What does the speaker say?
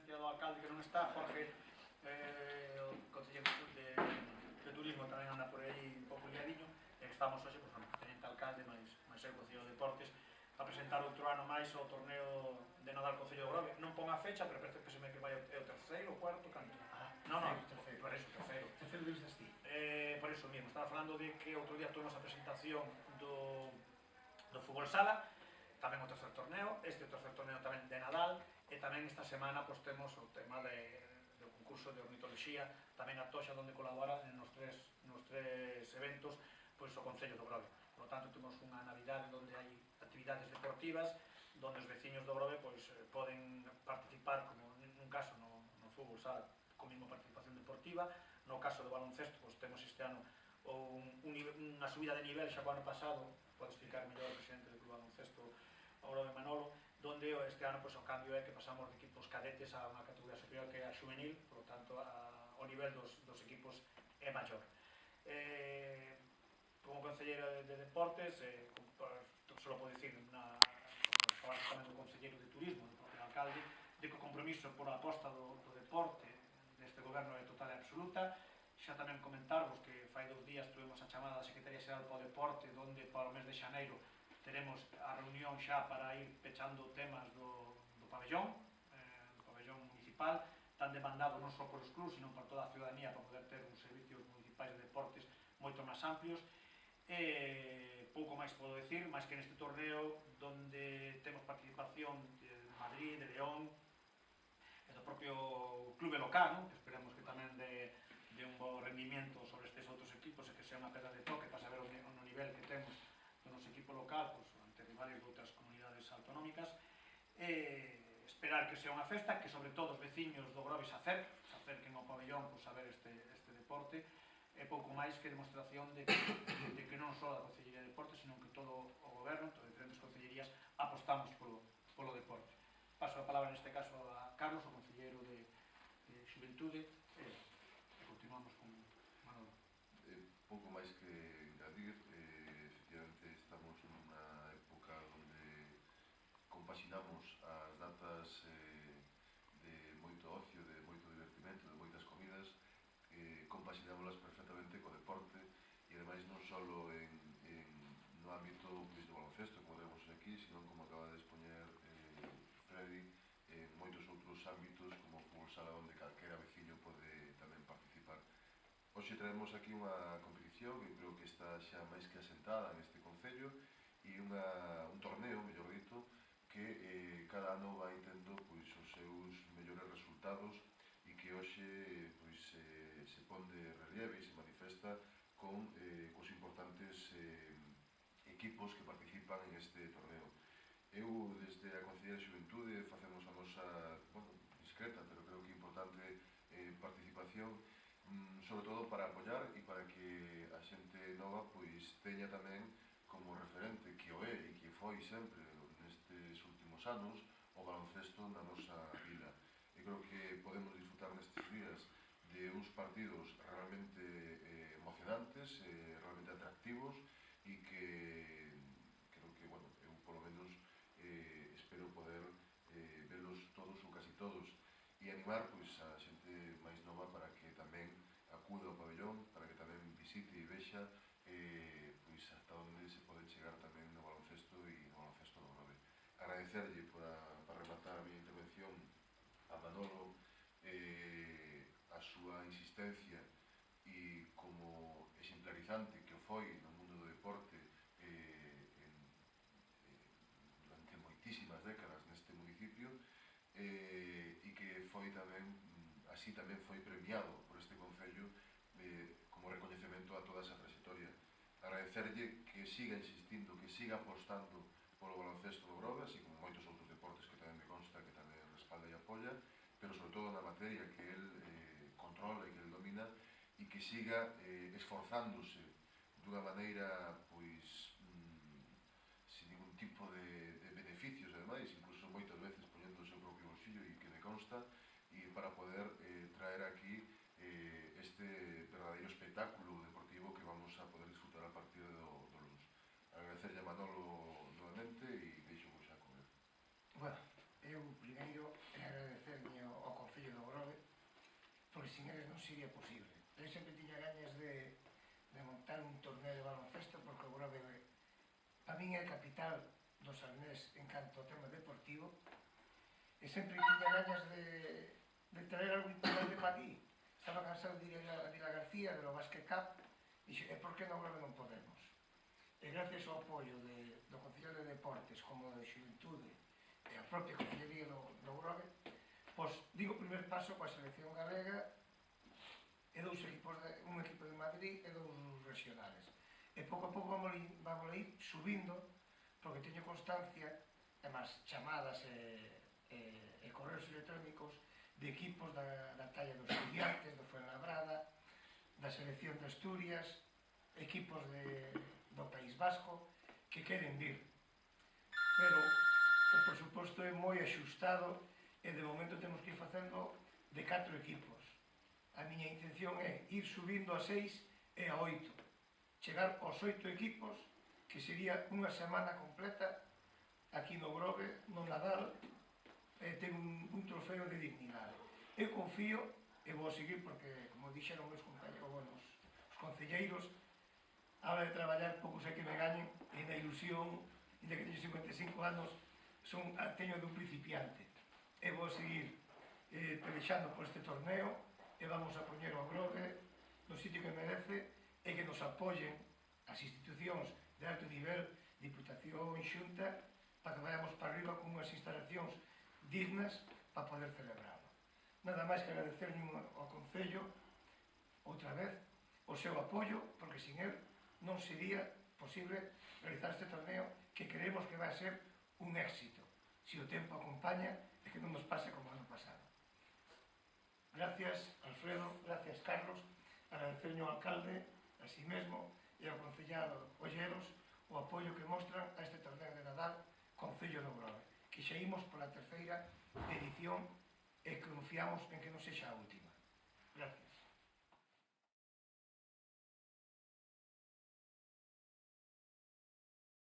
presencia do alcalde que non está, Jorge, o concelleiro de turismo tamén anda por aí un pouco liadiño, e que estamos hoxe, pois, bueno, tenente alcalde, máis eu Concello de Deportes, a presentar outro ano máis o torneo de Nadal Concello de Grove. Non pon a fecha, pero parece que se me que vai o terceiro, o cuarto, canto. Non, por eso, terceiro. Terceiro debes ti. Por eso mesmo, estaba falando de que outro día tuvemos a presentación do fútbol sala, tamén o tercer torneo, o tercer torneo tamén de Nadal, e tamén esta semana pois, temos o tema do concurso de ornitoloxía, tamén a Toxa, onde colabora nos tres eventos pois, o Concello do Grove. Por lo tanto, temos unha Navidade onde hai actividades deportivas, onde os veciños do Grove pois, poden participar, como nun caso no fútbol sala, con mesma participación deportiva. No caso do baloncesto, pois, temos este ano unha subida de nivel xa co ano pasado, pode explicar mellor o presidente do Club Baloncesto, o Grove Manolo, donde este ano pois, o cambio é que pasamos de equipos cadetes a unha categoría superior que é a xuvenil, por lo tanto o nivel dos equipos é maior. Como concelleiro de Deportes, só podo dicir, falar tamén do concelleiro de Turismo, do propio alcalde, de que o compromiso por a aposta do deporte deste goberno é total e absoluta. Xa tamén comentarvos que fai 2 días tuvemos a chamada da Secretaría Xeral para o Deporte, onde para o mes de xaneiro teremos a reunión xa para ir pechando temas do pabellón municipal, tan demandado non só polos clubs, sino por toda a ciudadanía, para poder ter uns servicios municipais de deportes moito máis amplios. Pouco máis podo decir, máis que neste torneo onde temos participación de Madrid, de León e do propio clube local, que esperemos que tamén de un bo rendimiento sobre estes outros equipos e que sea unha pedra de toque para saber o nivel que temos do noso equipo local ante rivales de outras comunidades autonómicas, e esperar que sea unha festa, que sobre todo os veciños do Grove se acerquen ao pabellón a ver este deporte, é pouco máis que demostración de que non só a Concellería de Deportes, sino que todo o goberno, todas as diferentes concellerías, apostamos polo deporte. Paso a palabra neste caso a Carlos, o concelleiro de Xuventude, e continuamos con Manolo. Pouco máis que engadir, efectivamente estamos nunha época onde compaxinamos as datas de moito ocio, de moito divertimento, de moitas comidas, compaxinámolas perfectamente co deporte, e ademais non só no ámbito do baloncesto, como vemos aquí, sino como acaba de expoñer Freddy, en moitos outros ámbitos, como o fútbol sala, onde calquera veciño pode tamén participar. Hoxe traemos aquí unha competición, que creo que está xa máis que asentada neste concello, e un torneo, mellor dito, que cada ano vai tendo os seus mellores resultados e que hoxe se pon de relieve e se manifesta cos importantes equipos que participan en este torneo. Eu, desde a Concellería de Xuventude, facemos a nosa, discreta, pero creo que importante participación, sobre todo para apoiar e para que a xente nova teña tamén como referente que o é e que foi sempre nestes últimos anos o baloncesto na nosa vida. E creo que podemos disfrutar nestes días de uns partidos realmente emocionantes, realmente atractivos, e que creo que, eu polo menos espero poder velos todos ou casi todos, e animar a xente máis nova para que tamén acuda ao pabellón, para que tamén visite e vexa hasta onde se pode chegar tamén no baloncesto e no baloncesto do Grove. Agradecerlle para rematar a miña intervención a Manolo a súa insistencia e como exemplarizante que o foi no mundo do deporte durante moitísimas décadas neste municipio, e que foi tamén, así tamén foi premiado por este concello como recoñecemento a toda esa trayectoria. Agradecerlle que siga insistindo, que siga apostando polo baloncesto do Grove, así como moitos outros deportes que tamén me consta que tamén respalda e apoia, pero sobre todo na materia que el controla e que el domina, e que siga esforzándose dunha maneira sin ningún tipo de beneficios, ademais, incluso moitas veces poñendo o seu propio bolsillo, e que me consta, e para poder traer aquí este verdadeiro espectáculo deportivo que vamos a poder disfrutar a partir do luns. Agradecerlle a Manolo novamente e deixo vos xa con ele. Bueno, eu primeiro agradecerme ao sin eles non sería posible. Eu sempre tiña gañas de montar un torneo de baloncesto porque o Grove para min é a capital do Salnés en canto ao tema deportivo e sempre tiña gañas de traer algo importante para aquí. Estaba cansado de ir a Vila García, de lo Basque Cup, e dixo, e por que no Grove non podemos? E gracias ao apoio do Concello de Deportes como de Xuventude e a propia Concellería do Grove, pois digo o primer paso coa selección galega e dous equipos, un equipo de Madrid e dous regionales. E pouco a pouco vamos a ir subindo, porque teño constancia, e máis chamadas e correos electrónicos de equipos da talla dos Estudiantes, do Fuenlabrada, da selección de Asturias, equipos do País Vasco, que queren vir. Pero o presuposto é moi axustado e de momento temos que ir facendo de 4 equipos. A miña intención é ir subindo a 6 e a 8. Chegar aos 8 equipos, que sería unha semana completa aquí no Grove, no Nadal, e ter un trofeo de dignidade. Eu confío e vou seguir porque, como dixeron meus compañeros, os concelleiros, a hora de traballar pouco sei que me gañen e na ilusión, ainda que teño 55 anos, teño de un principiante. E vou seguir pelexando por este torneo e vamos a poñer o Grove no sitio que merece e que nos apoyen as institucións de alto nivel, Diputación, Xunta, para que vayamos para arriba con unhas instalacións dignas para poder celebrarlo. Nada máis que agradecerme ao Concello outra vez o seu apoio, porque sin él non sería posible realizar este torneo que creemos que vai ser un éxito, se o tempo acompaña e que non nos pase como ano pasado. Gracias, Alfredo, gracias, Carlos, agradecerme ao alcalde, a si mesmo, e ao concellado Olleros o apoio que mostran a este torneo de Nadal Concello do Grove, que xa imos pola terceira edición e confiamos en que non sexa a última. Gracias.